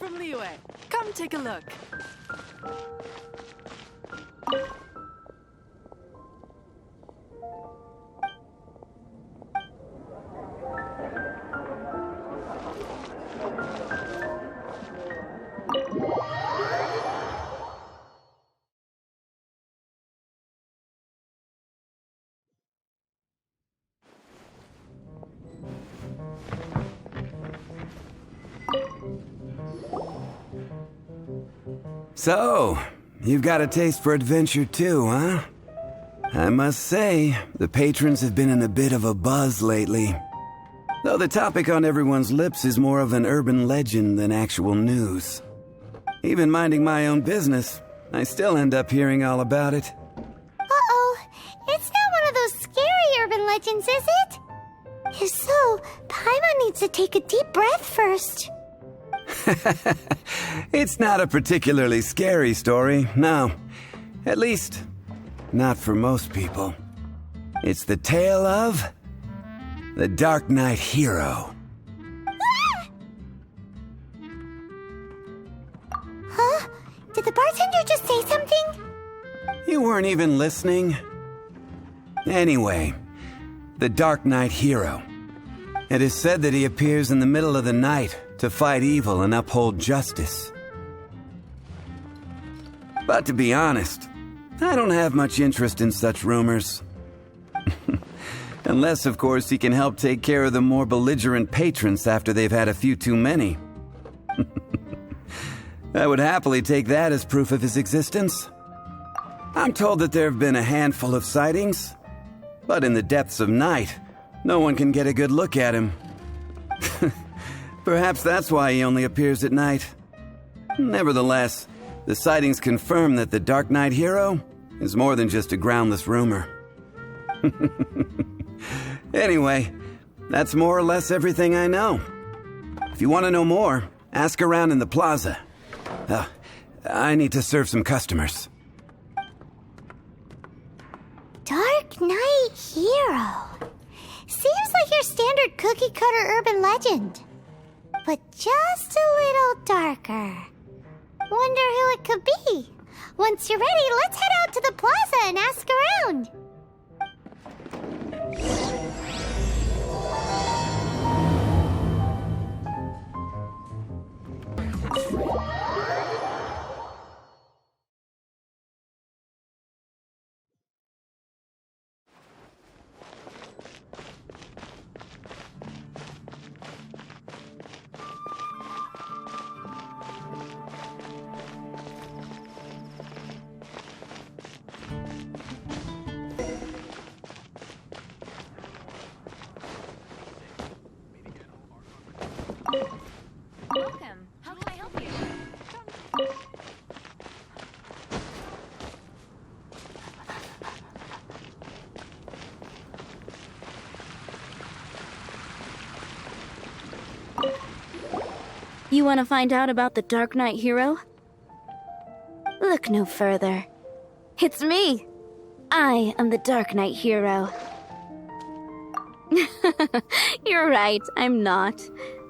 from Liyue. Come take a look. So, you've got a taste for adventure too, huh? I must say, the patrons have been in a bit of a buzz lately. Though the topic on everyone's lips is more of an urban legend than actual news. Even minding my own business, I still end up hearing all about it. Uh-oh, it's not one of those scary urban legends, is it? If so, Paimon needs to take a deep breath first. It's not a particularly scary story, no. At least, not for most people. It's the tale of the Dark Knight Hero. Huh? Did the bartender just say something? You weren't even listening. Anyway, the Dark Knight Hero. It is said that he appears in the middle of the night to fight evil and uphold justice. But to be honest, I don't have much interest in such rumors. Unless, of course, he can help take care of the more belligerent patrons after they've had a few too many. I would happily take that as proof of his existence. I'm told that there have been a handful of sightings, but in the depths of night, no one can get a good look at him. Perhaps that's why he only appears at night. Nevertheless, the sightings confirm that the Dark Knight Hero is more than just a groundless rumor. Anyway, that's more or less everything I know. If you want to know more, ask around in the plaza. I need to serve some customers. Dark Knight Hero. Seems like your standard cookie-cutter urban legend. But just a little darker. Wonder who it could be. Once you're ready, let's head out to the plaza and ask around. Welcome. How can I help you? You want to find out about the Dark Knight Hero? Look no further. It's me! I am the Dark Knight Hero. You're right, I'm not.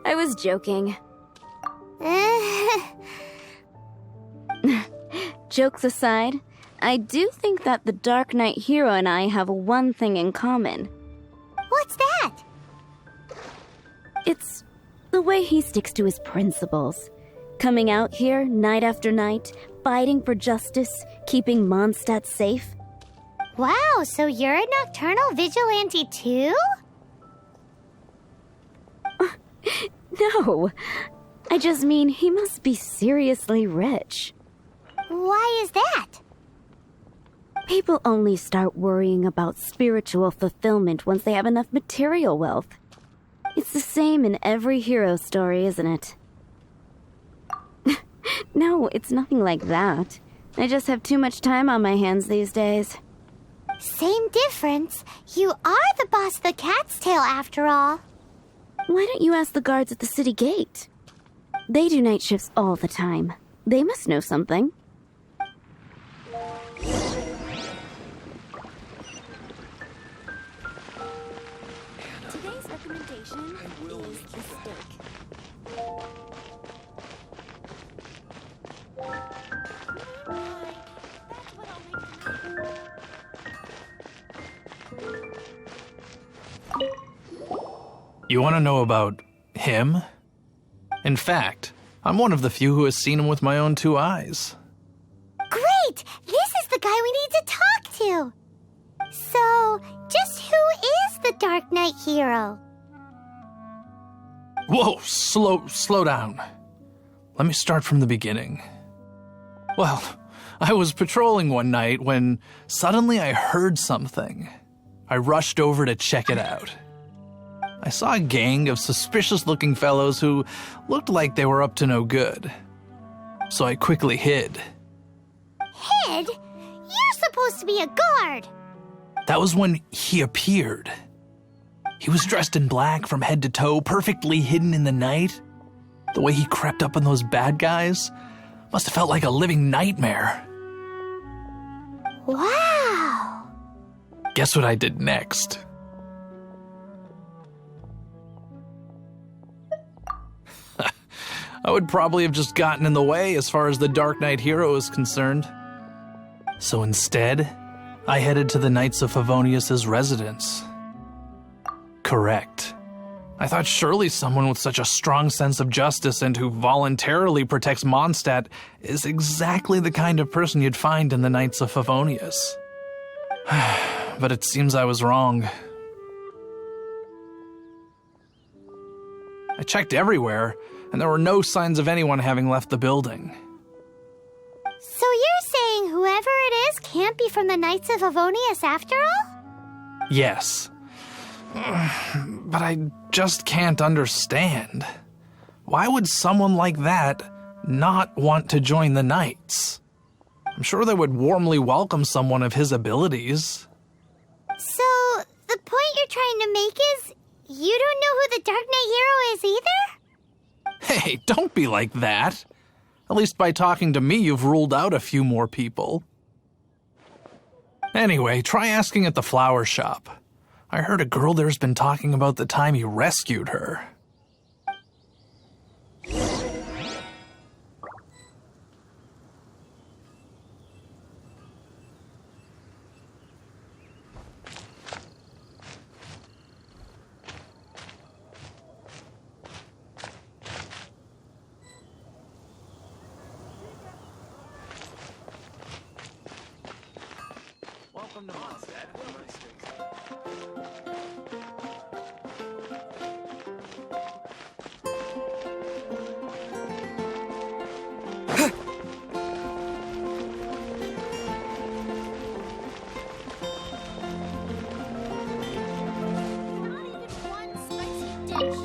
I was joking. Jokes aside, I do think that the Dark Knight Hero and I have one thing in common. What's that? It's the way he sticks to his principles. Coming out here night after night, fighting for justice, keeping Mondstadt safe. Wow, so you're a nocturnal vigilante too? No, I just mean he must be seriously rich. Why is that? People only start worrying about spiritual fulfillment once they have enough material wealth. It's the same in every hero story, isn't it? No, it's nothing like that. I just have too much time on my hands these days. Same difference. You are the boss of the Cat's Tail after all. Why don't you ask the guards at the city gate? They do night shifts all the time. They must know something. Today's recommendation is the steak. You want to know about him? In fact, I'm one of the few who has seen him with my own 2 eyes. Great! This is the guy we need to talk to! So, just who is the Dark Knight hero? Whoa, slow down. Let me start from the beginning. Well, I was patrolling one night when suddenly I heard something. I rushed over to check it out. I saw a gang of suspicious-looking fellows who looked like they were up to no good. So I quickly hid. Hid? You're supposed to be a guard! That was when he appeared. He was dressed in black from head to toe, perfectly hidden in the night. The way he crept up on those bad guys must have felt like a living nightmare. Wow! Guess what I did next? I would probably have just gotten in the way as far as the Dark Knight hero is concerned. So instead, I headed to the Knights of Favonius' residence. Correct. I thought surely someone with such a strong sense of justice and who voluntarily protects Mondstadt is exactly the kind of person you'd find in the Knights of Favonius. But it seems I was wrong. I checked everywhere, and there were no signs of anyone having left the building. So you're saying whoever it is can't be from the Knights of Favonius after all? Yes. But I just can't understand. Why would someone like that not want to join the Knights? I'm sure they would warmly welcome someone of his abilities. So, the point you're trying to make is you don't know who the Dark Knight hero is either? Hey, don't be like that. At least by talking to me, you've ruled out a few more people. Anyway, try asking at the flower shop. I heard a girl there's been talking about the time he rescued her. Welcome to Mondstadt. Not even one spicy dish.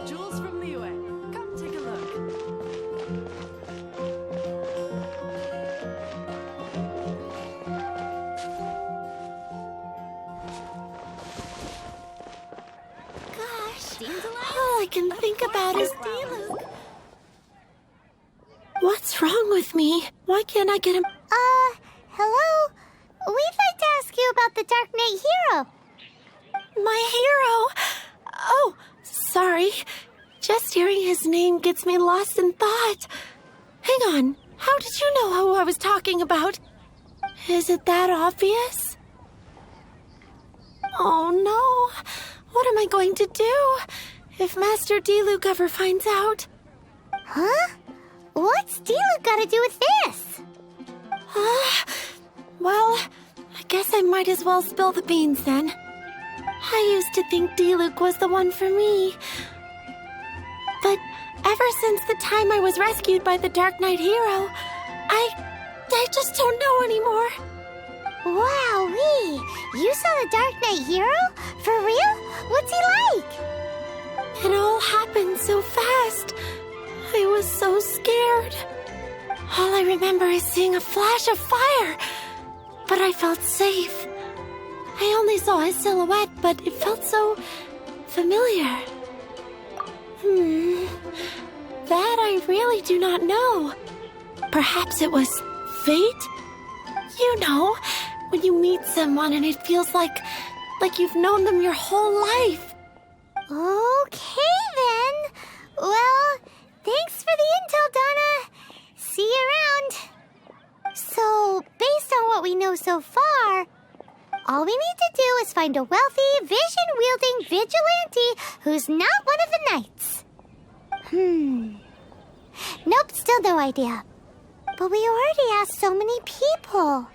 Jules from the UN. Come take a look. Gosh, all I can think about is Diluc. What's wrong with me? Why can't I get him? Hello? We'd like to ask you about the Dark Knight hero. My hero! Oh, sorry. Just hearing his name gets me lost in thought. Hang on. How did you know who I was talking about? Is it that obvious? Oh no. What am I going to do if Master Diluc ever finds out? Huh? What's Diluc got to do with this? Well, I guess I might as well spill the beans then. I used to think Diluc was the one for me. Ever since the time I was rescued by the Dark Knight hero, I just don't know anymore. Wowee! You saw the Dark Knight hero? For real? What's he like? It all happened so fast. I was so scared. All I remember is seeing a flash of fire, but I felt safe. I only saw his silhouette, but it felt so familiar. That I really do not know. Perhaps it was fate? You know, when you meet someone and it feels like you've known them your whole life. Okay, then. Well, thanks for the intel, Donna. See you around. So, based on what we know so far, all we need to do is find a wealthy, vision-wielding vigilante who's not one of the knights. Nope, still no idea. But we already asked so many people.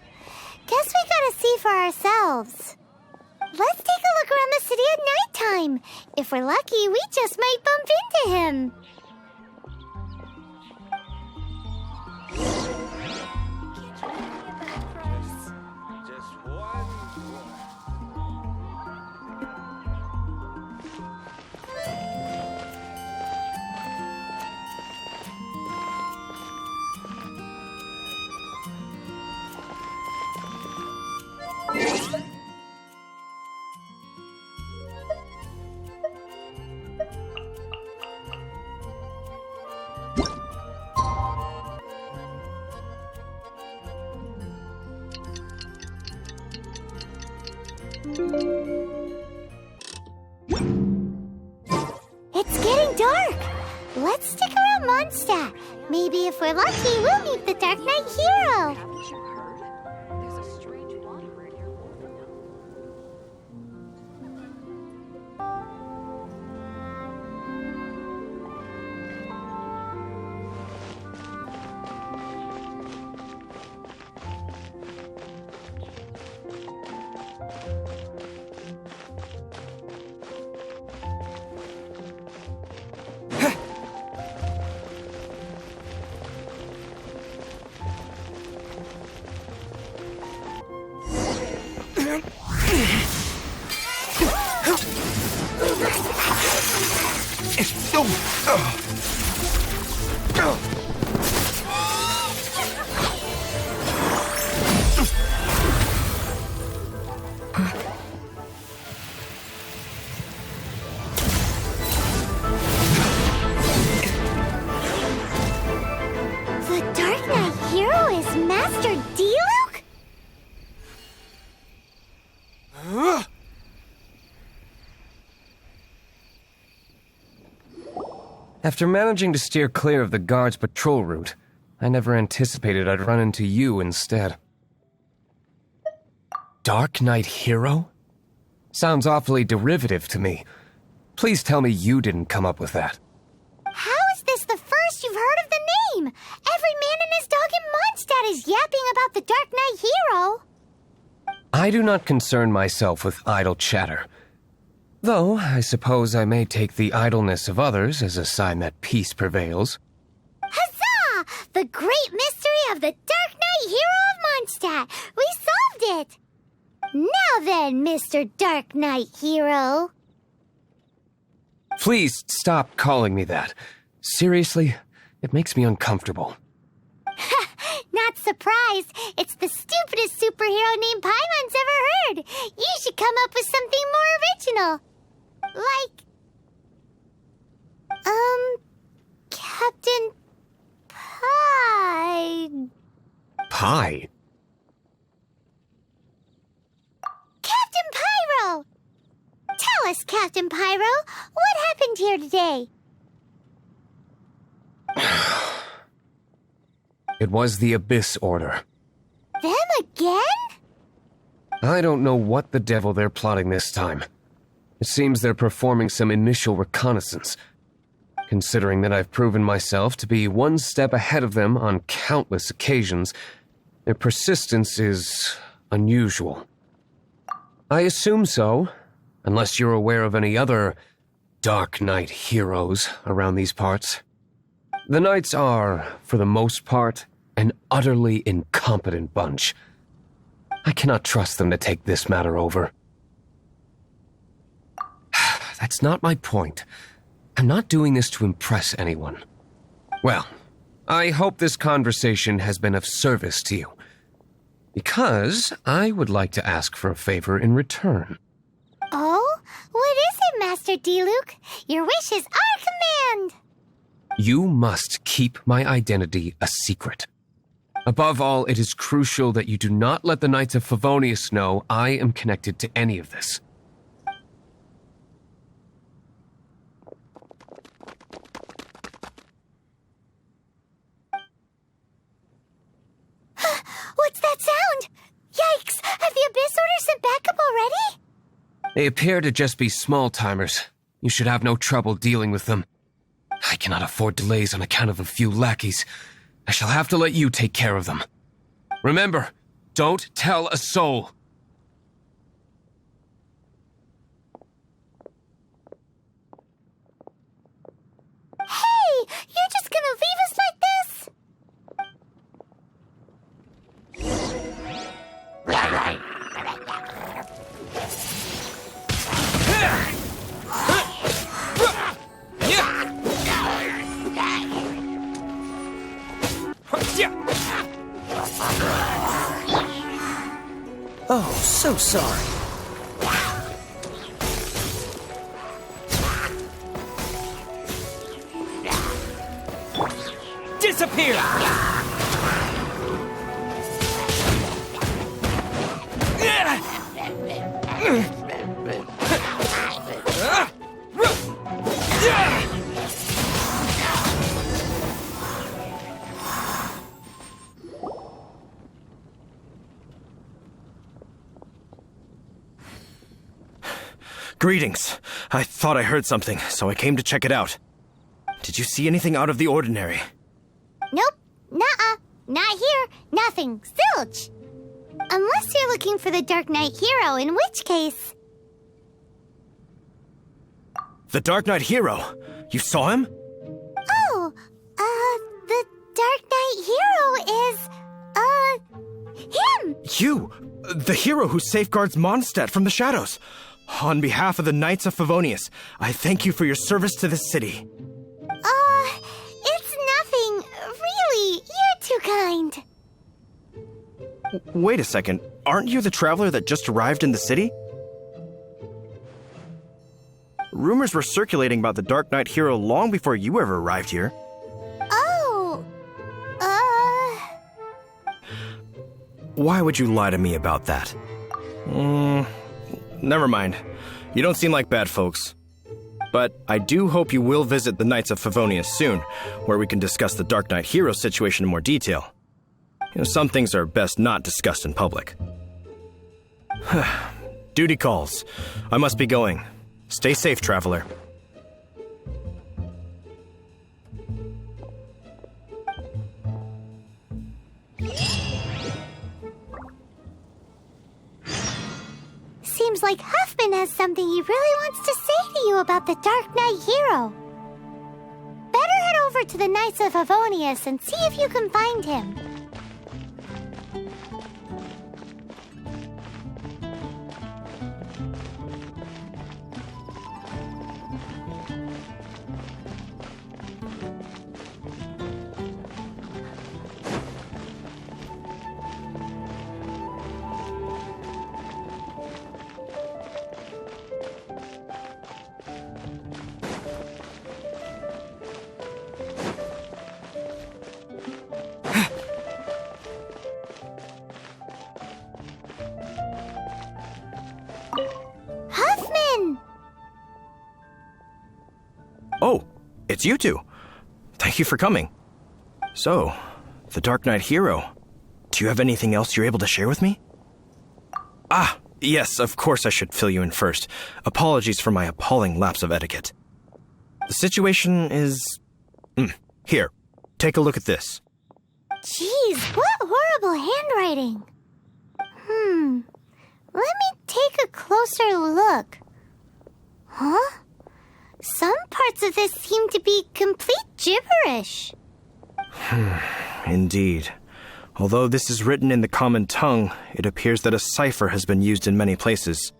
Guess we gotta see for ourselves. Let's take a look around the city at nighttime. If we're lucky, we just might bump into him. It's getting dark. Let's stick around Mondstadt. Maybe if we're lucky, we'll meet the Dark Knight hero. Haven't you heard? There's a strange wanderer near Wolverine. The Dark Knight hero is Master Diluc? After managing to steer clear of the guard's patrol route, I never anticipated I'd run into you instead. Dark Knight hero? Sounds awfully derivative to me. Please tell me you didn't come up with that. How is this the first you've heard of the name? Every man and his dog in Mondstadt is yapping about the Dark Knight hero. I do not concern myself with idle chatter. Though, I suppose I may take the idleness of others as a sign that peace prevails. Huzzah! The great mystery of the Dark Knight hero of Mondstadt. We solved it! Now then, Mr. Dark Knight hero. Please stop calling me that. Seriously, it makes me uncomfortable. Not surprised. It's the stupidest superhero name Paimon's ever heard. You should come up with something more original. Like... Captain Pie. Pie? Captain Pyro! Tell us, Captain Pyro, what happened here today? It was the Abyss Order. Them again? I don't know what the devil they're plotting this time. It seems they're performing some initial reconnaissance. Considering that I've proven myself to be one step ahead of them on countless occasions, their persistence is unusual. I assume so, unless you're aware of any other Dark Knight heroes around these parts. The Knights are, for the most part, an utterly incompetent bunch. I cannot trust them to take this matter over. That's not my point. I'm not doing this to impress anyone. Well, I hope this conversation has been of service to you. Because I would like to ask for a favor in return. Oh? What is it, Master Diluc? Your wish is our command! You must keep my identity a secret. Above all, it is crucial that you do not let the Knights of Favonius know I am connected to any of this. What's that sound? Yikes! Have the Abyss Order sent backup already? They appear to just be small-timers. You should have no trouble dealing with them. I cannot afford delays on account of a few lackeys. I shall have to let you take care of them. Remember, don't tell a soul. Hey! You're just gonna leave us like this? Oh, so sorry. Disappear! Greetings. I thought I heard something, so I came to check it out. Did you see anything out of the ordinary? Nope. Nuh-uh. Not here. Nothing. Zilch. Unless you're looking for the Dark Knight Hero, in which case... The Dark Knight Hero? You saw him? Oh, the Dark Knight Hero is, him! You! The hero who safeguards Mondstadt from the shadows. On behalf of the Knights of Favonius, I thank you for your service to this city. It's nothing. Really, you're too kind. Wait a second. Aren't you the traveler that just arrived in the city? Rumors were circulating about the Dark Knight Hero long before you ever arrived here. Oh, Why would you lie to me about that? Never mind. You don't seem like bad folks. But I do hope you will visit the Knights of Favonius soon, where we can discuss the Dark Knight Hero situation in more detail. Some things are best not discussed in public. Duty calls. I must be going. Stay safe, traveler. seems like Huffman has something he really wants to say to you about the Dark Knight Hero. Better head over to the Knights of Favonius and see if you can find him. Huffman! Oh, it's you two. Thank you for coming. So, the Dark Knight Hero. Do you have anything else you're able to share with me? Ah, yes, of course I should fill you in first. Apologies for my appalling lapse of etiquette. The situation is... Here, take a look at this. Jeez, what horrible handwriting. Let me take a closer look. Huh? Some parts of this seem to be complete gibberish. Indeed. Although this is written in the common tongue, it appears that a cipher has been used in many places.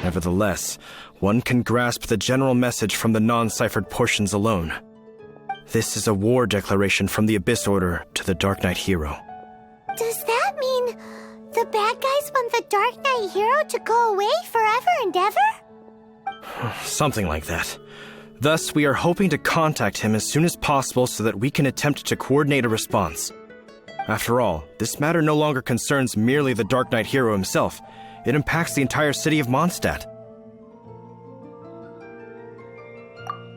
Nevertheless, one can grasp the general message from the non-ciphered portions alone. This is a war declaration from the Abyss Order to the Dark Knight Hero. Does that mean the bad guys want the Dark Knight Hero to go away forever and ever? Something like that. Thus, we are hoping to contact him as soon as possible so that we can attempt to coordinate a response. After all, this matter no longer concerns merely the Dark Knight Hero himself. It impacts the entire city of Mondstadt.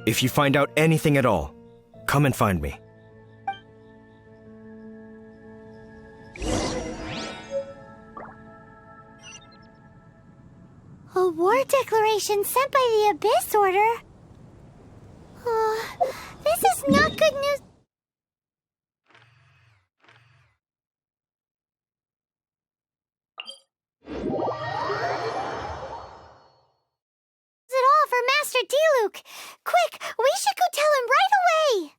If you find out anything at all, come and find me. A war declaration sent by the Abyss Order? This is not good news. It all for Master Diluc. Quick, we should go tell him right away.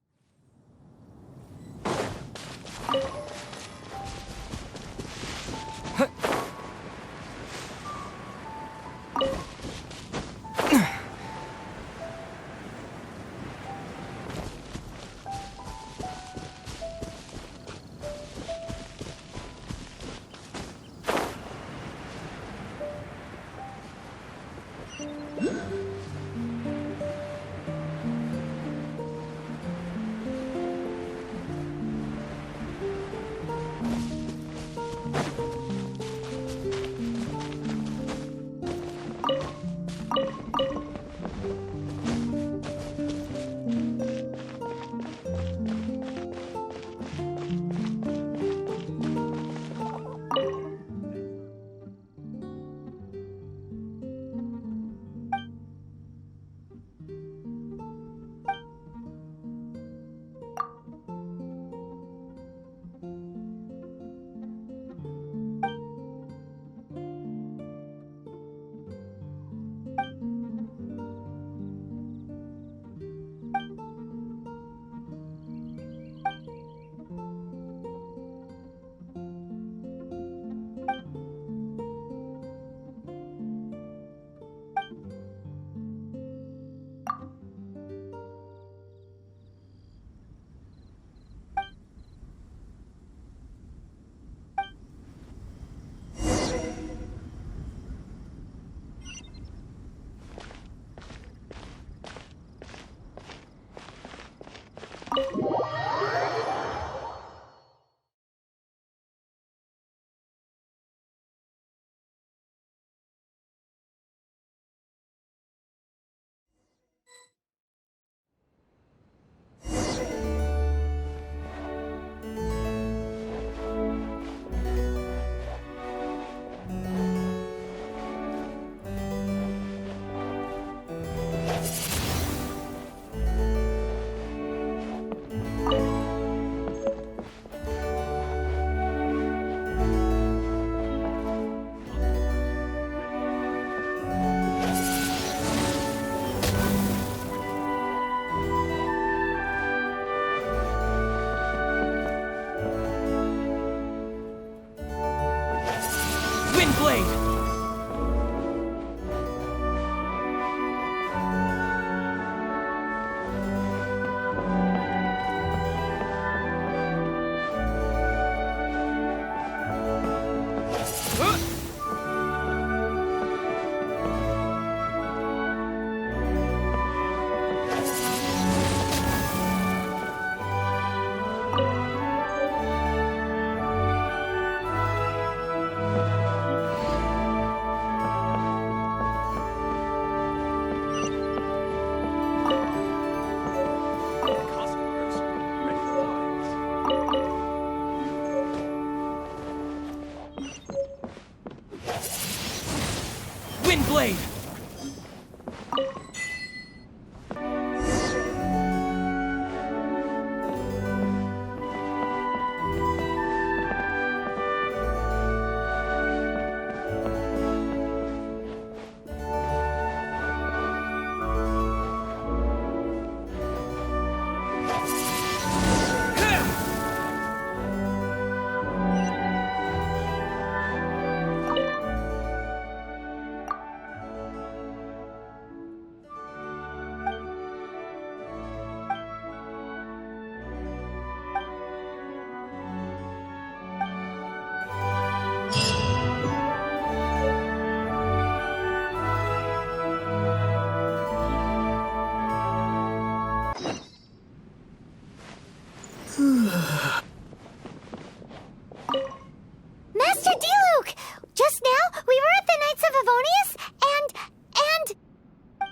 Blade!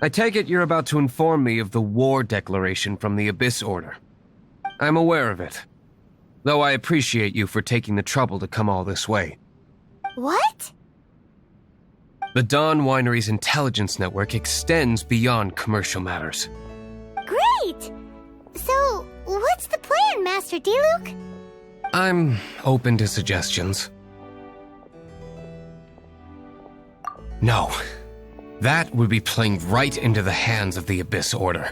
I take it you're about to inform me of the war declaration from the Abyss Order. I'm aware of it, though I appreciate you for taking the trouble to come all this way. What? The Dawn Winery's intelligence network extends beyond commercial matters. Great! So, what's the plan, Master Diluc? I'm open to suggestions. No. That would be playing right into the hands of the Abyss Order.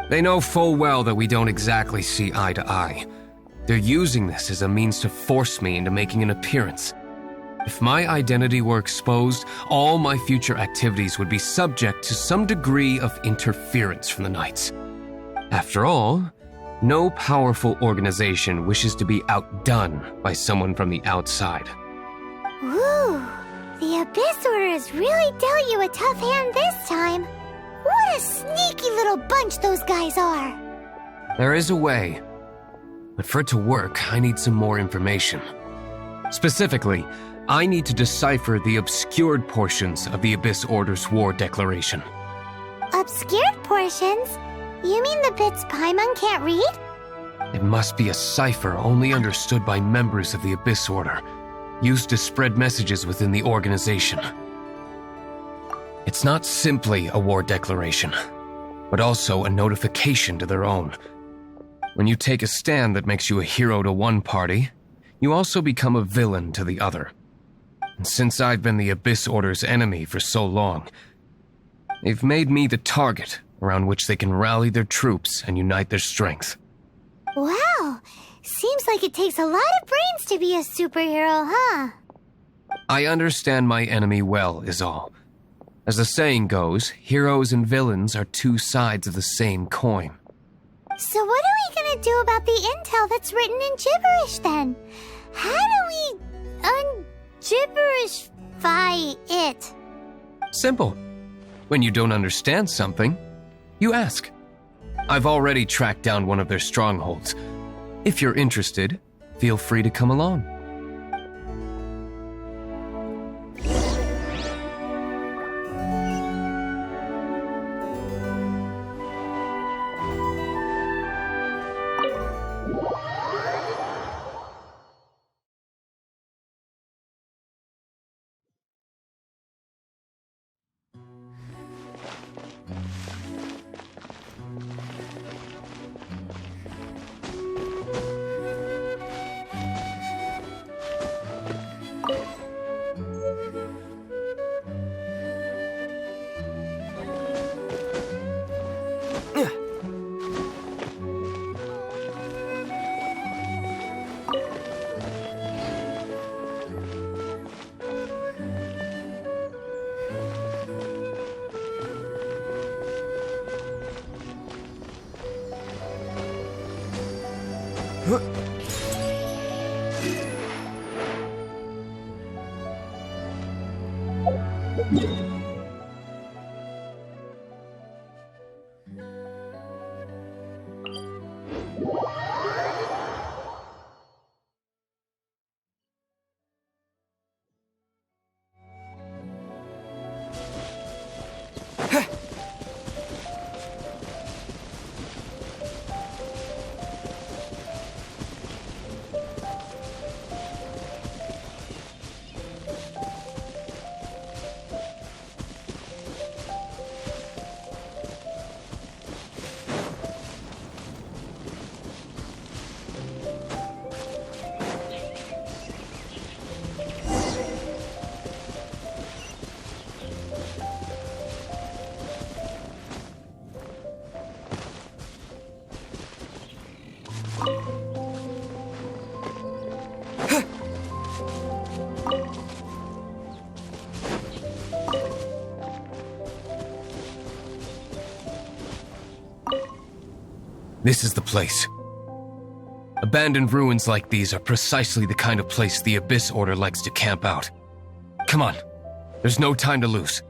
They know full well that we don't exactly see eye to eye. They're using this as a means to force me into making an appearance. If my identity were exposed, all my future activities would be subject to some degree of interference from the Knights. After all, no powerful organization wishes to be outdone by someone from the outside. Ooh, the Abyss Order has really dealt you a tough hand this time. What a sneaky little bunch those guys are. There is a way, but for it to work, I need some more information. Specifically, I need to decipher the obscured portions of the Abyss Order's war declaration. Obscured portions? You mean the bits Paimon can't read? It must be a cipher only understood by members of the Abyss Order, used to spread messages within the organization. It's not simply a war declaration, but also a notification to their own. When you take a stand that makes you a hero to one party, you also become a villain to the other. And since I've been the Abyss Order's enemy for so long, they've made me the target around which they can rally their troops and unite their strength. Wow, seems like it takes a lot of brains to be a superhero, huh? I understand my enemy well, is all. As the saying goes, heroes and villains are two sides of the same coin. So what are we gonna do about the intel that's written in gibberish, then? How do we un-gibberishify it? Simple. When you don't understand something, you ask. I've already tracked down one of their strongholds. If you're interested, feel free to come along. This is the place. Abandoned ruins like these are precisely the kind of place the Abyss Order likes to camp out. Come on, there's no time to lose.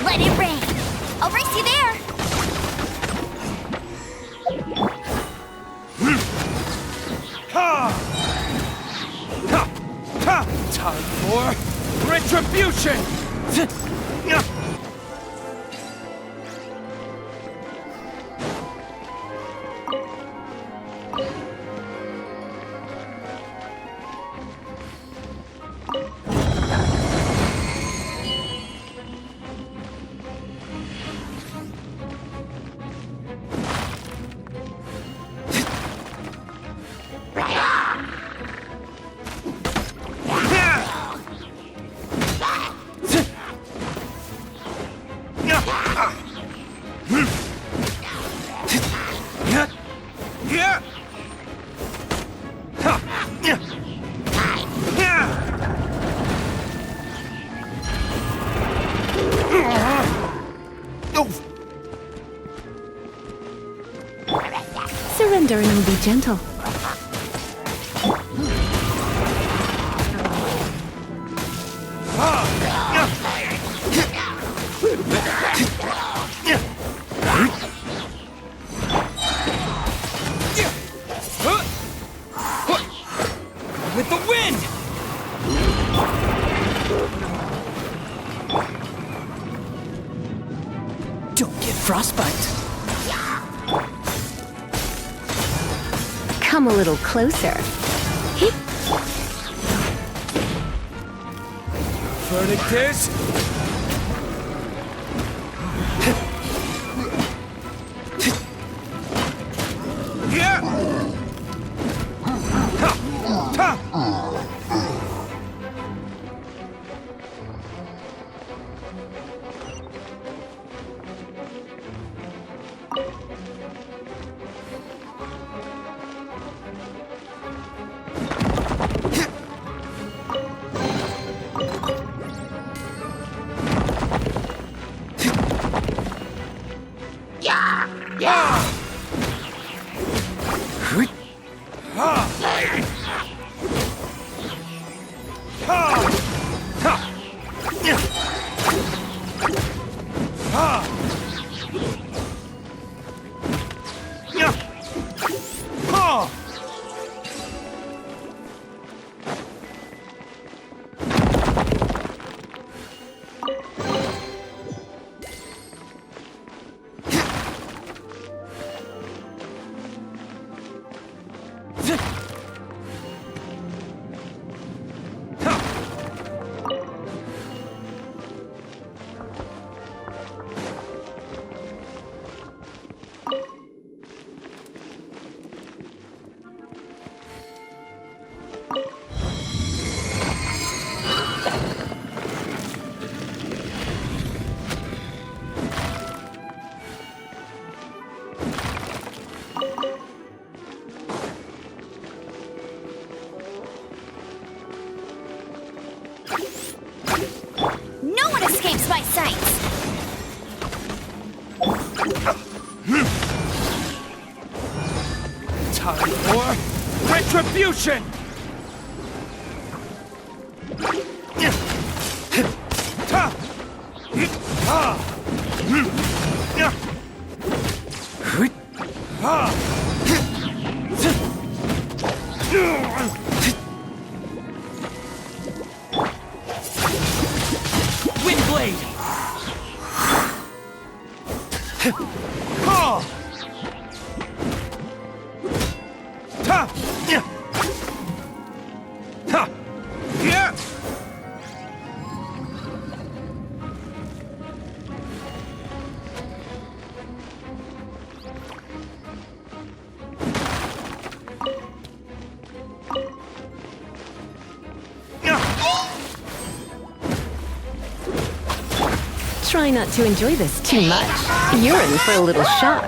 Let it rain. I'll race you there. Time for retribution! Surrender and be gentle. With the wind! Don't get frostbite. Come a little closer. Verdict is... No one escapes my sights. Time for retribution! Windblade! Try not to enjoy this too much. You're in for a little shock.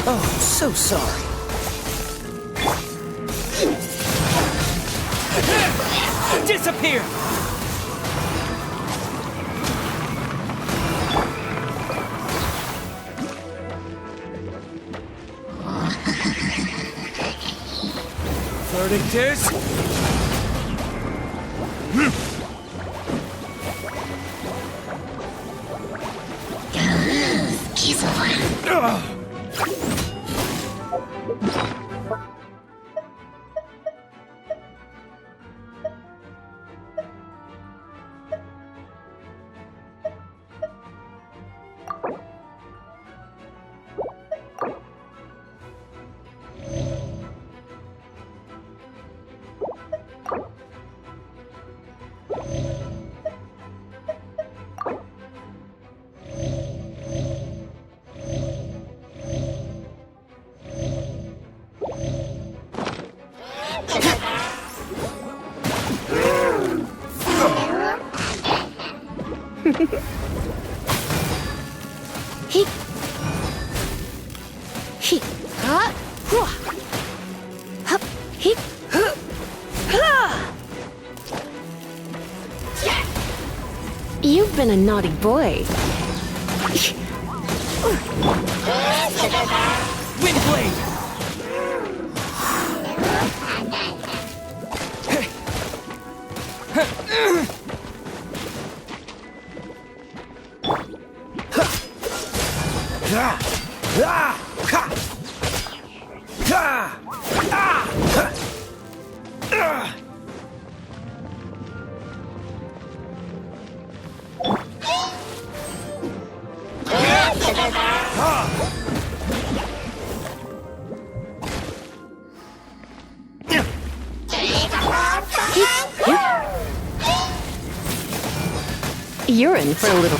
Oh, so sorry. Disappear! Verdict is... You've been a naughty boy. Windblade! You're in for a little...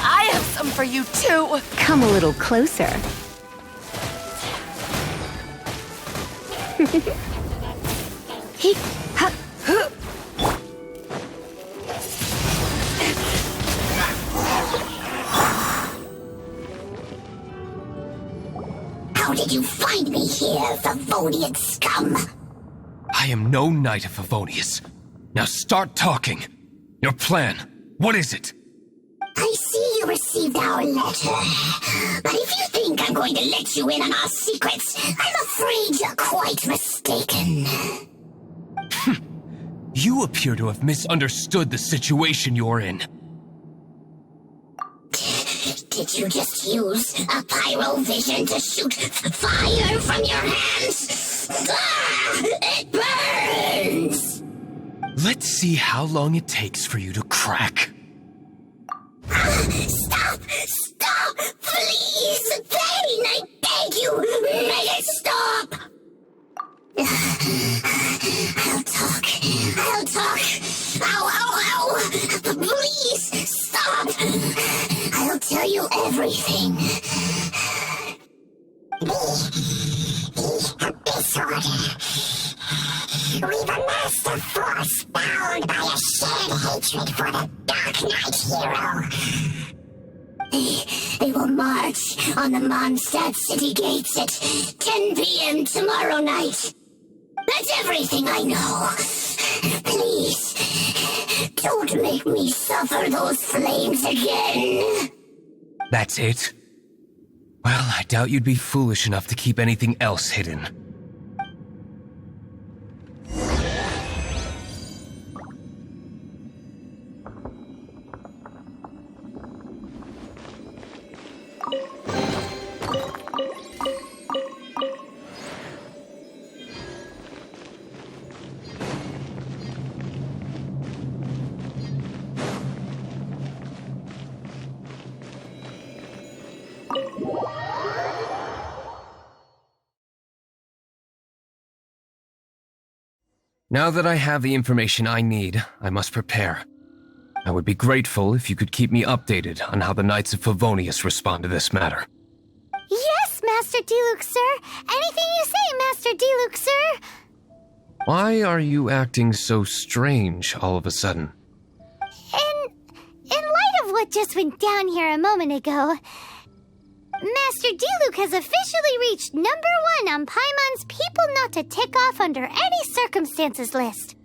I have some for you too. Come a little closer. How did you find me here, Favonian scum? I am no knight of Favonius. Now start talking. Your plan. What is it? I see you received our letter. But if you think I'm going to let you in on our secrets, I'm afraid you're quite mistaken. You appear to have misunderstood the situation you're in. Did you just use a pyrovision to shoot fire from your hands? Ah, it burns! Let's see how long it takes for you to crack. Stop! Stop! Please! Pain, I beg you! Make it stop! I'll talk. I'll talk. Ow, ow, ow! Please, stop! I'll tell you everything. This order. We've amassed a force bound by a shared hatred for the Dark Knight hero. They will march on the Mondstadt city gates at 10 p.m. tomorrow night. That's everything I know. Please, don't make me suffer those flames again. That's it? Well, I doubt you'd be foolish enough to keep anything else hidden. Now that I have the information I need, I must prepare. I would be grateful if you could keep me updated on how the Knights of Favonius respond to this matter. Yes, Master Diluc, sir. Anything you say, Master Diluc, sir. Why are you acting so strange all of a sudden? In light of what just went down here a moment ago, Master Diluc has officially reached #1 on Paimon's People Not to Tick Off Under Any Circumstances list.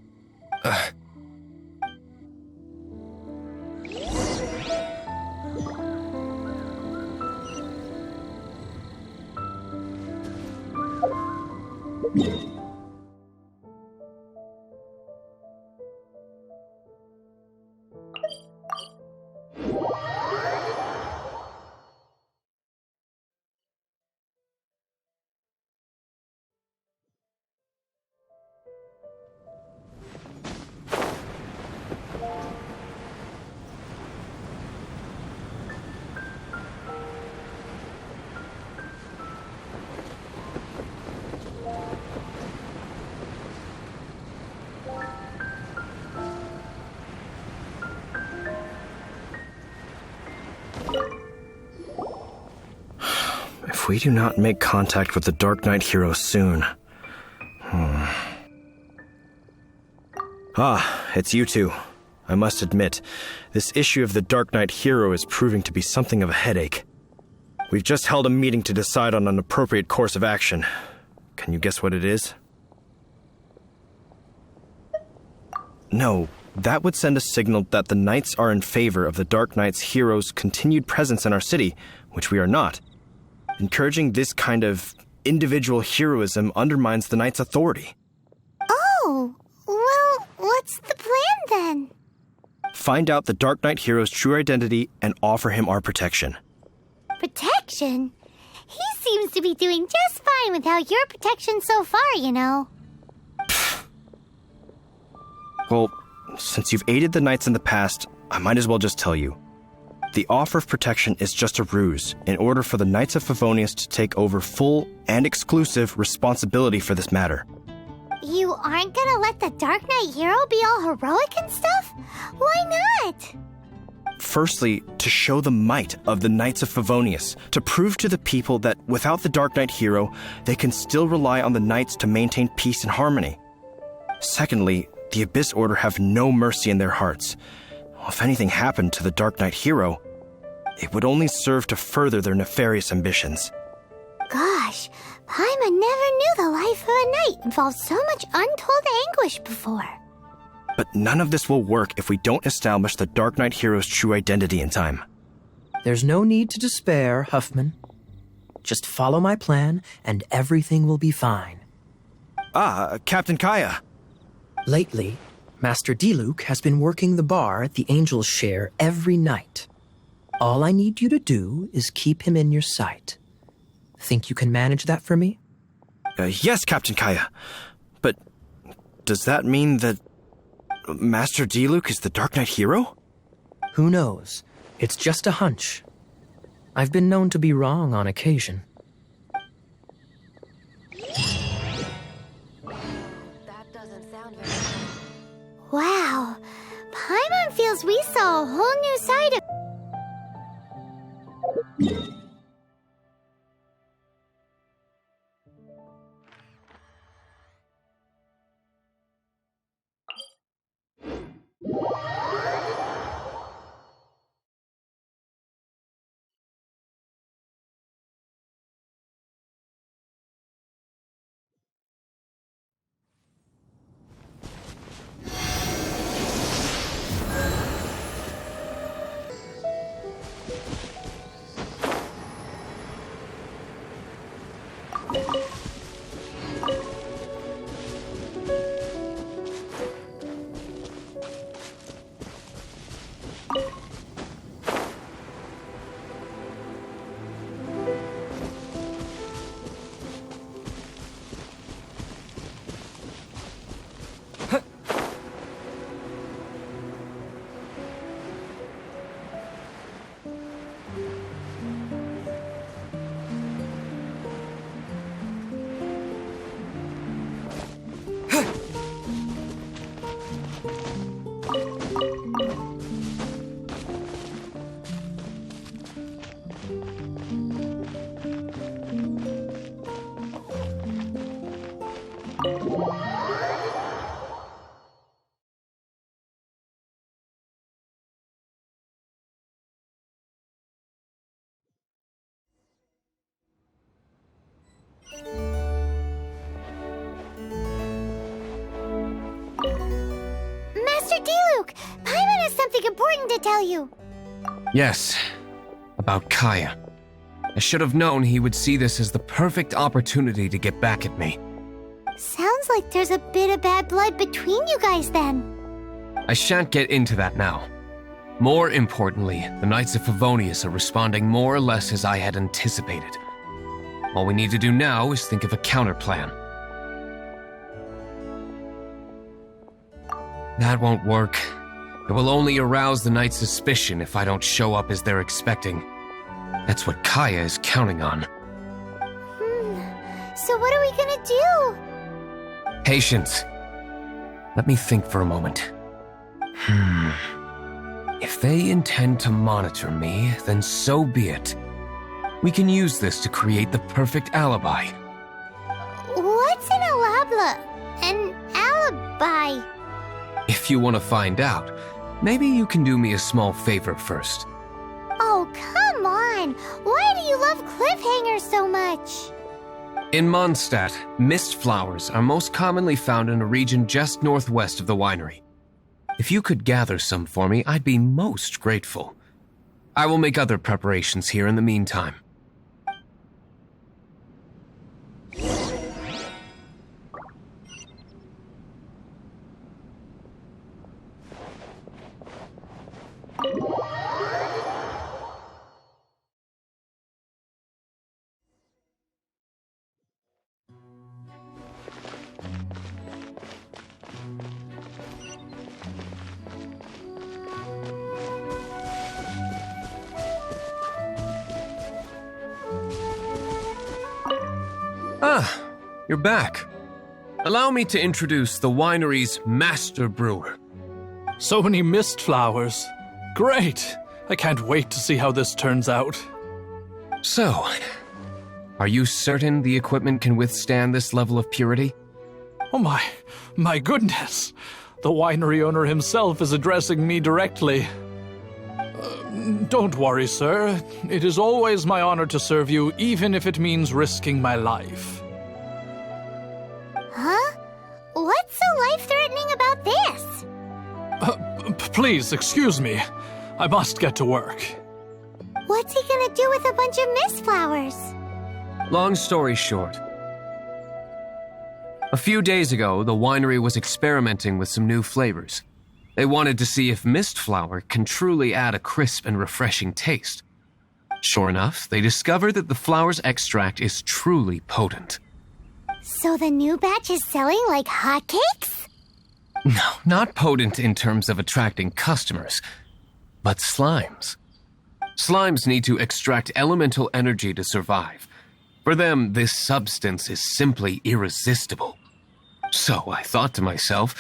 If we do not make contact with the Dark Knight hero soon... Ah, it's you two. I must admit, this issue of the Dark Knight hero is proving to be something of a headache. We've just held a meeting to decide on an appropriate course of action. Can you guess what it is? No, that would send a signal that the Knights are in favor of the Dark Knight's hero's continued presence in our city, which we are not. Encouraging this kind of individual heroism undermines the Knight's authority. Oh, well, what's the plan then? Find out the Dark Knight hero's true identity and offer him our protection. Protection? He seems to be doing just fine without your protection so far, you know. Well, since you've aided the Knights in the past, I might as well just tell you. The offer of protection is just a ruse in order for the Knights of Favonius to take over full and exclusive responsibility for this matter. You aren't gonna let the Dark Knight hero be all heroic and stuff? Why not? Firstly, to show the might of the Knights of Favonius, to prove to the people that without the Dark Knight hero, they can still rely on the Knights to maintain peace and harmony. Secondly, the Abyss Order have no mercy in their hearts. If anything happened to the Dark Knight hero, it would only serve to further their nefarious ambitions. Gosh, Paimon never knew the life of a knight involved so much untold anguish before. But none of this will work if we don't establish the Dark Knight hero's true identity in time. There's no need to despair, Huffman. Just follow my plan, and everything will be fine. Ah, Captain Kaya. Lately, Master Diluc has been working the bar at the Angel's Share every night. All I need you to do is keep him in your sight. Think you can manage that for me? Yes, Captain Kaya. But does that mean that Master Diluc is the Dark Knight hero? Who knows? It's just a hunch. I've been known to be wrong on occasion. That doesn't sound very... Wow, Paimon feels we saw a whole new side of... Mr. Diluc, Paimon has something important to tell you. Yes, about Kaya. I should have known he would see this as the perfect opportunity to get back at me. Sounds like there's a bit of bad blood between you guys then. I shan't get into that now. More importantly, the Knights of Favonius are responding more or less as I had anticipated. All we need to do now is think of a counterplan. That won't work. It will only arouse the Knights' suspicion if I don't show up as they're expecting. That's what Kaya is counting on. So what are we gonna do? Patience. Let me think for a moment. If they intend to monitor me, then so be it. We can use this to create the perfect alibi. What's an alabla? An alibi? If you want to find out, maybe you can do me a small favor first. Oh, come on! Why do you love cliffhangers so much? In Mondstadt, mist flowers are most commonly found in a region just northwest of the winery. If you could gather some for me, I'd be most grateful. I will make other preparations here in the meantime. Ah, you're back. Allow me to introduce the winery's master brewer. So many mist flowers. Great! I can't wait to see how this turns out. So, are you certain the equipment can withstand this level of purity? Oh my goodness! The winery owner himself is addressing me directly. Don't worry, sir. It is always my honor to serve you, even if it means risking my life. Huh? What's so life-threatening about this? Please, excuse me. I must get to work. What's he gonna do with a bunch of mist flowers? Long story short. A few days ago, the winery was experimenting with some new flavors. They wanted to see if mist flower can truly add a crisp and refreshing taste. Sure enough, they discovered that the flower's extract is truly potent. So the new batch is selling like hotcakes? No, not potent in terms of attracting customers, but slimes. Slimes need to extract elemental energy to survive. For them, this substance is simply irresistible. So I thought to myself,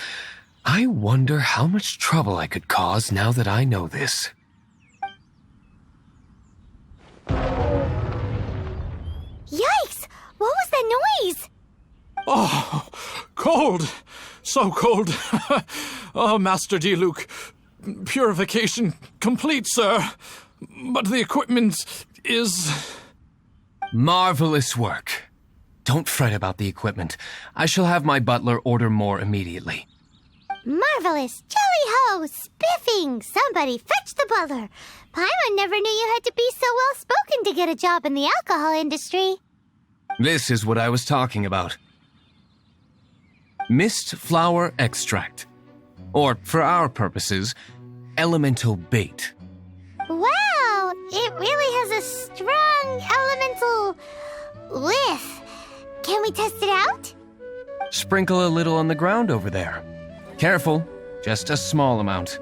I wonder how much trouble I could cause now that I know this. Yikes! What was that noise? Oh, cold! So cold! Oh, Master Diluc, purification complete, sir. But the equipment is... Marvelous work. Don't fret about the equipment. I shall have my butler order more immediately. Marvelous! Jolly-ho! Spiffing! Somebody fetch the butler! Paimon never knew you had to be so well-spoken to get a job in the alcohol industry. This is what I was talking about. Mist flower extract. Or, for our purposes, elemental bait. Wow! It really has a strong elemental whiff. Can we test it out? Sprinkle a little on the ground over there. Careful, just a small amount.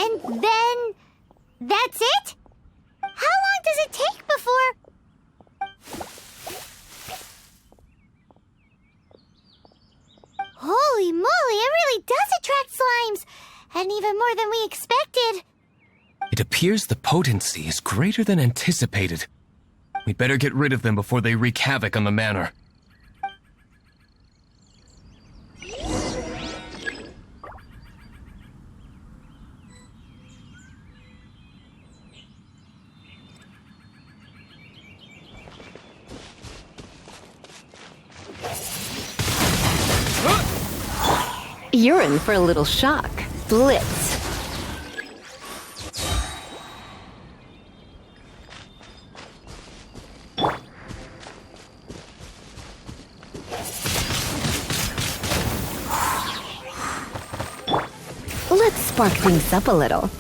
And then... that's it? How long does it take before... Holy moly, it really does attract slimes! And even more than we expected. It appears the potency is greater than anticipated. We'd better get rid of them before they wreak havoc on the manor. You're in for a little shock. Blitz. Let's spark things up a little.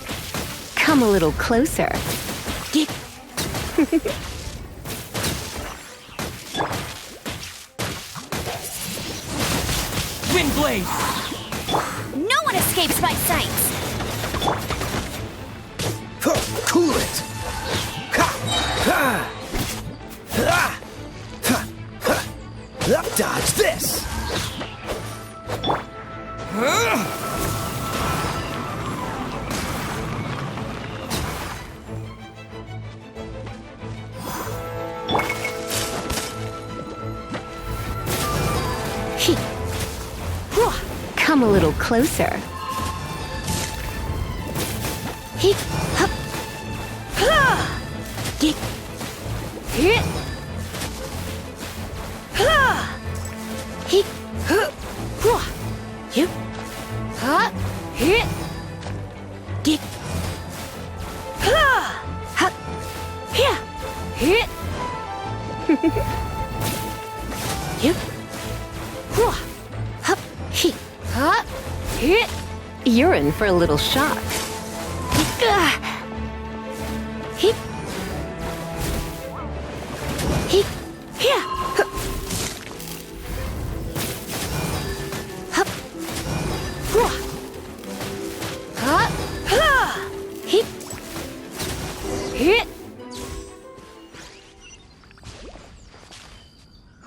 Come a little closer. Windblade! No one escapes my sights! Cool it! Dodge this! Come a little closer. You're in for a little shock.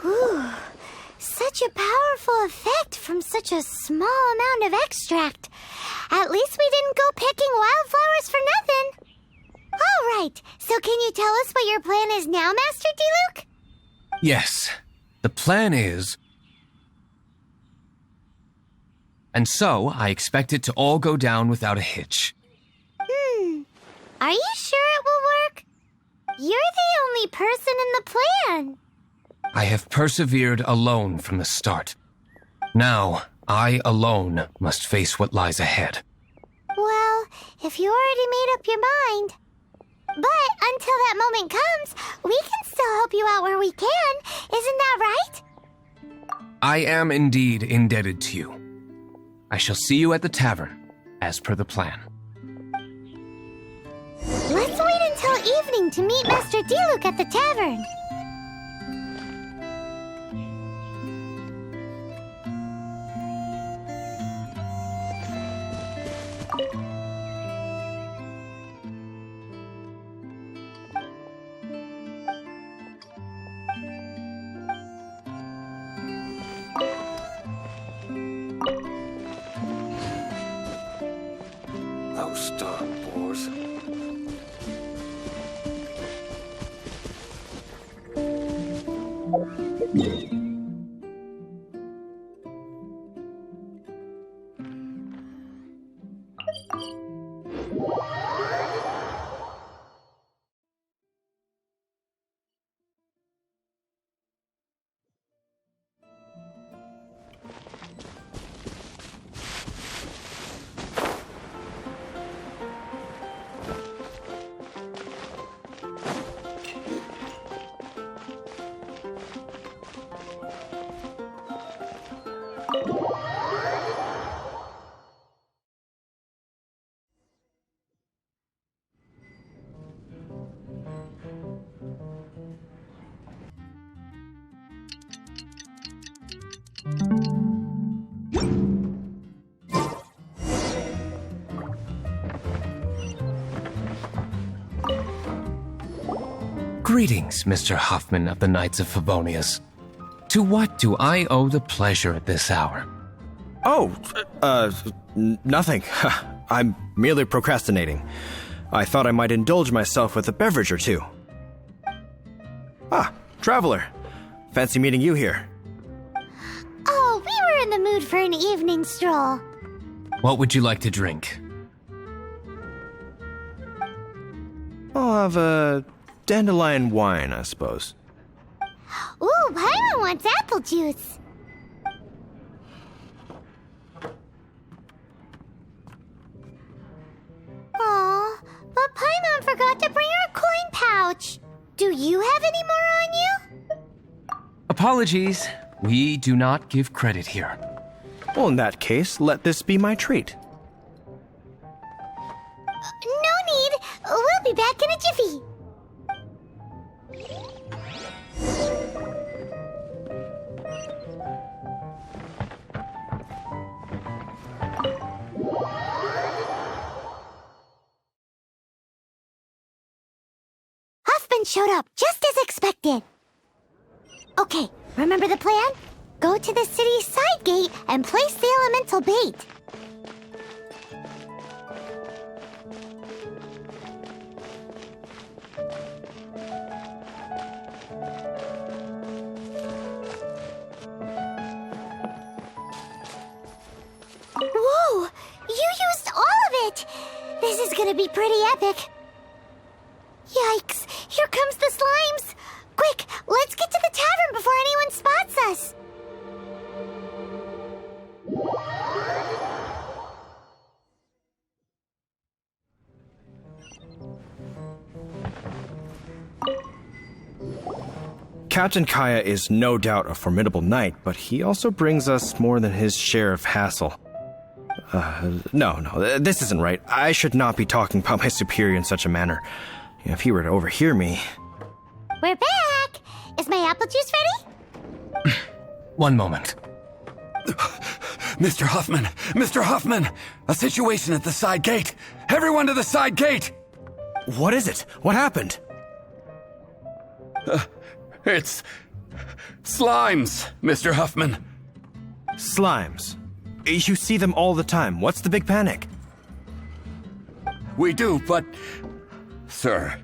Ooh, such a powerful effect from such a small amount of extract. At least we didn't go picking wildflowers for nothing. All right, so can you tell us what your plan is now, Master Diluc? Yes, the plan is... And so, I expect it to all go down without a hitch. Are you sure it will work? You're the only person in the plan. I have persevered alone from the start. Now, I alone must face what lies ahead. Well, if you already made up your mind. But until that moment comes, we can still help you out where we can. Isn't that right? I am indeed indebted to you. I shall see you at the tavern, as per the plan. Let's wait until evening to meet Master Diluc at the tavern. Those darn boars. Greetings, Mr. Hoffman of the Knights of Favonius. To what do I owe the pleasure at this hour? Oh, nothing. I'm merely procrastinating. I thought I might indulge myself with a beverage or two. Ah, Traveler. Fancy meeting you here. Oh, we were in the mood for an evening stroll. What would you like to drink? I'll have a dandelion wine, I suppose. Ooh, Paimon wants apple juice. Aw, but Paimon forgot to bring her coin pouch. Do you have any more on you? Apologies. We do not give credit here. Well, in that case, let this be my treat. No need. We'll be back in a jiffy. Huffman showed up just as expected. Okay, remember the plan? Go to the city's side gate and place the elemental bait. Whoa! You used all of it! This is gonna be pretty epic. Yikes! Here comes the slimes! Quick, let's get to the tavern before anyone spots us! Captain Kaya is no doubt a formidable knight, but he also brings us more than his share of hassle. No, this isn't right. I should not be talking about my superior in such a manner. If he were to overhear me... We're back! Is my apple juice ready? One moment. Mr. Huffman! Mr. Huffman! A situation at the side gate! Everyone to the side gate! What is it? What happened? It's... slimes, Mr. Huffman. Slimes. You see them all the time. What's the big panic? We do, but... Sir,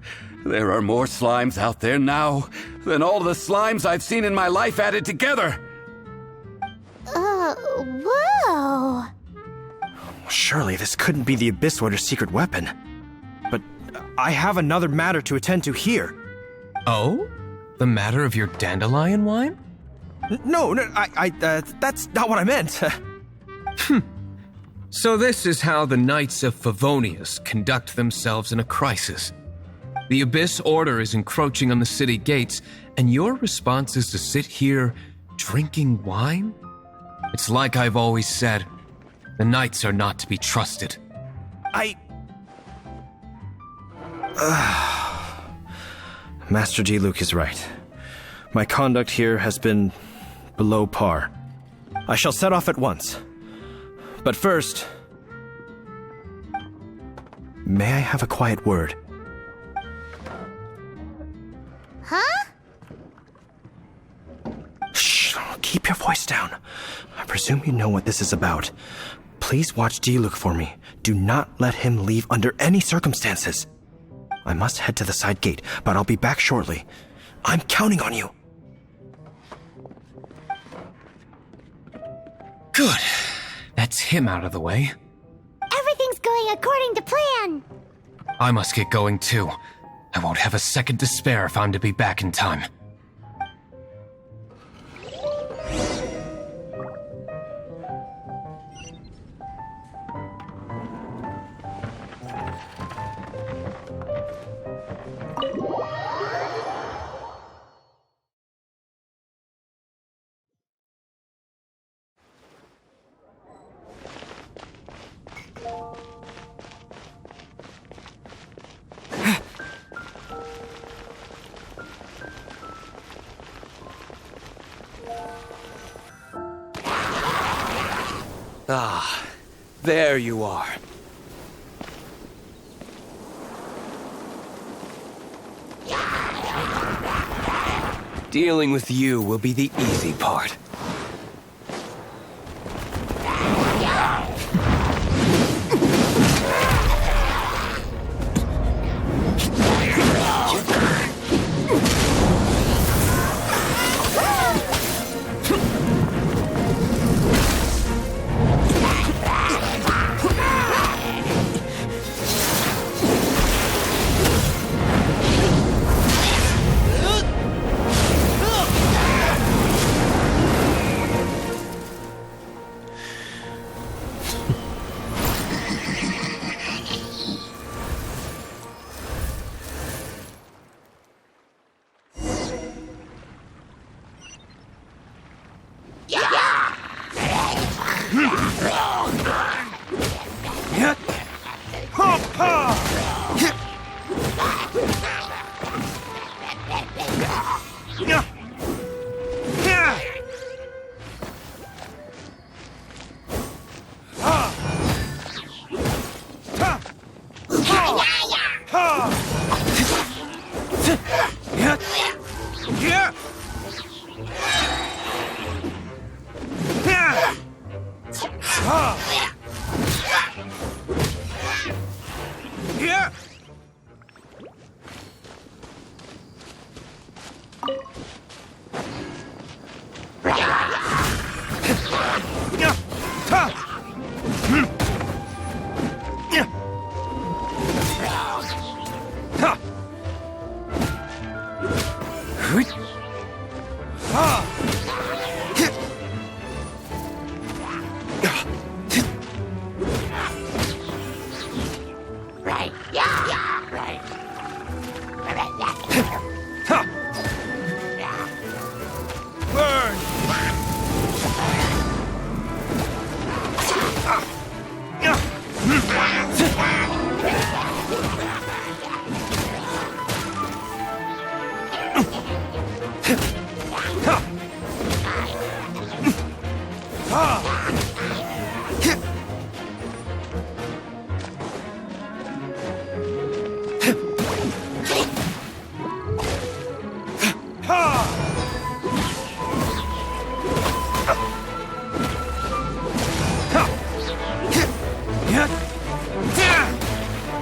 there are more slimes out there now than all the slimes I've seen in my life added together. Whoa. Surely this couldn't be the Abyss Order's secret weapon. But I have another matter to attend to here. Oh? The matter of your dandelion wine? No, that's not what I meant. So this is how the Knights of Favonius conduct themselves in a crisis. The Abyss Order is encroaching on the city gates, and your response is to sit here drinking wine? It's like I've always said, the Knights are not to be trusted. Master Diluc is right. My conduct here has been below par. I shall set off at once. But first, may I have a quiet word? Huh? Shh, keep your voice down. I presume you know what this is about. Please watch Diluc for me. Do not let him leave under any circumstances. I must head to the side gate, but I'll be back shortly. I'm counting on you. Good. That's him out of the way. Everything's going according to plan. I must get going too. I won't have a second to spare if I'm to be back in time. Ah, there you are. Dealing with you will be the easy part.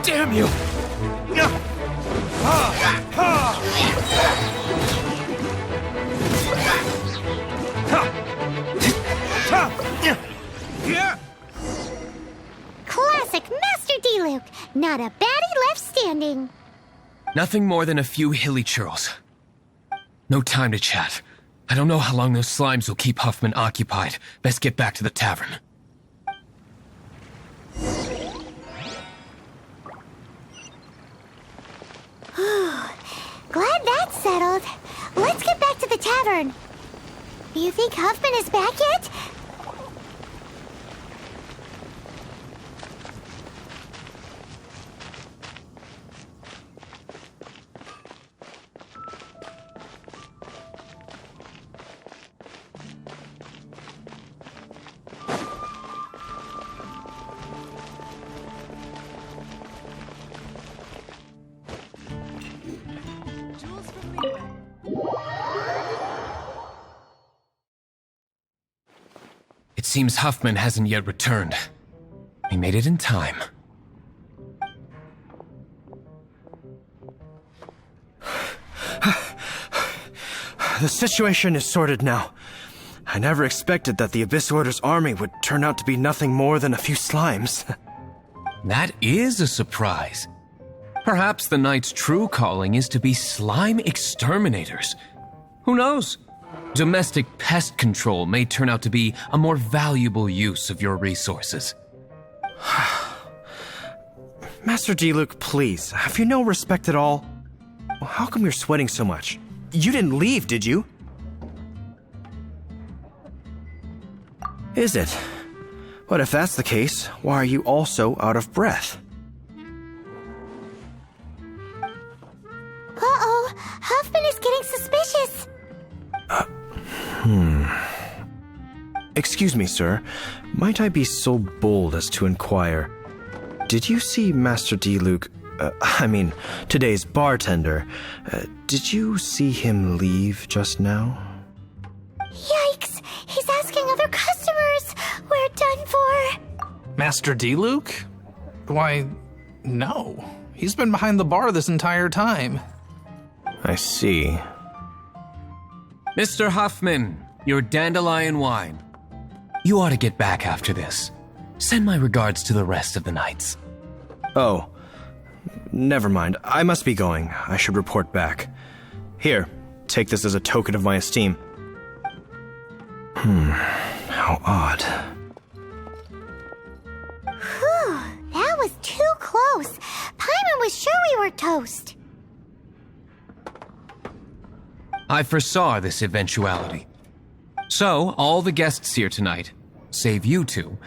Damn you! Classic Master Diluc. Not a baddie left standing. Nothing more than a few hilly churls. No time to chat. I don't know how long those slimes will keep Huffman occupied. Best get back to the tavern. Glad that's settled. Let's get back to the tavern. Do you think Huffman is back yet? Jewels from the UA. It seems Huffman hasn't yet returned. We made it in time. The situation is sorted now. I never expected that the Abyss Order's army would turn out to be nothing more than a few slimes. That is a surprise. Perhaps the Knight's true calling is to be slime exterminators. Who knows? Domestic pest control may turn out to be a more valuable use of your resources. Master Diluc, please, have you no respect at all? How come you're sweating so much? You didn't leave, did you? Is it? But if that's the case, why are you also out of breath? Uh-oh, Huffman is getting suspicious. Excuse me, sir. Might I be so bold as to inquire, did you see Master Diluc, today's bartender, did you see him leave just now? Yikes, he's asking other customers. We're done for. Master Diluc? Why, no. He's been behind the bar this entire time. I see. Mr. Huffman, your dandelion wine. You ought to get back after this. Send my regards to the rest of the knights. Oh, never mind. I must be going. I should report back. Here, take this as a token of my esteem. How odd. Whew, that was too close. Paimon was sure we were toast. I foresaw this eventuality. So, all the guests here tonight, save you two,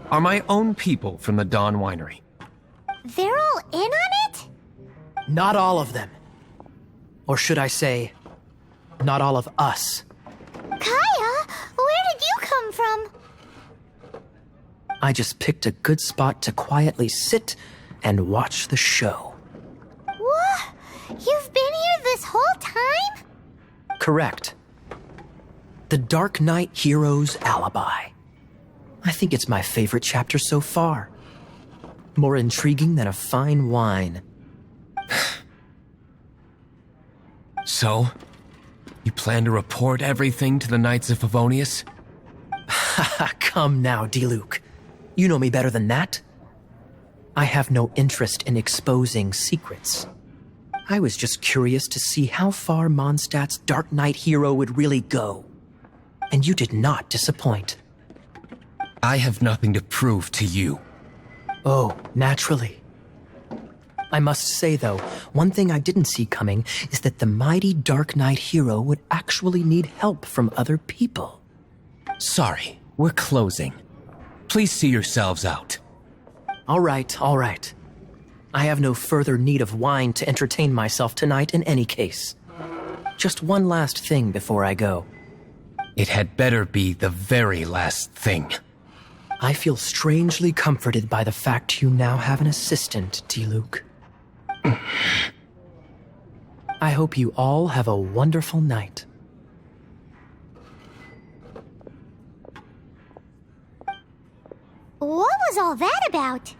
are my own people from the Dawn Winery. They're all in on it? Not all of them. Or should I say, not all of us. Kaya, where did you come from? I just picked a good spot to quietly sit and watch the show. What? You've been here this whole time? Correct. The Dark Knight Hero's Alibi. I think it's my favorite chapter so far. More intriguing than a fine wine. So, you plan to report everything to the Knights of Favonius? Come now, Diluc. You know me better than that. I have no interest in exposing secrets. I was just curious to see how far Mondstadt's Dark Knight hero would really go. And you did not disappoint. I have nothing to prove to you. Oh, naturally. I must say, though, one thing I didn't see coming is that the mighty Dark Knight hero would actually need help from other people. Sorry, we're closing. Please see yourselves out. All right. I have no further need of wine to entertain myself tonight in any case. Just one last thing before I go. It had better be the very last thing. I feel strangely comforted by the fact you now have an assistant, Diluc. I hope you all have a wonderful night. What was all that about?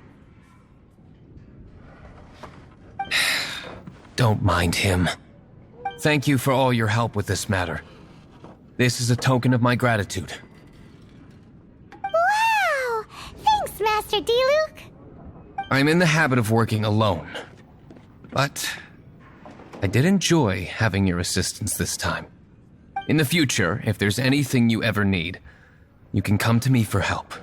Don't mind him. Thank you for all your help with this matter. This is a token of my gratitude. Wow! Thanks, Master Diluc. I'm in the habit of working alone. But I did enjoy having your assistance this time. In the future, if there's anything you ever need, you can come to me for help.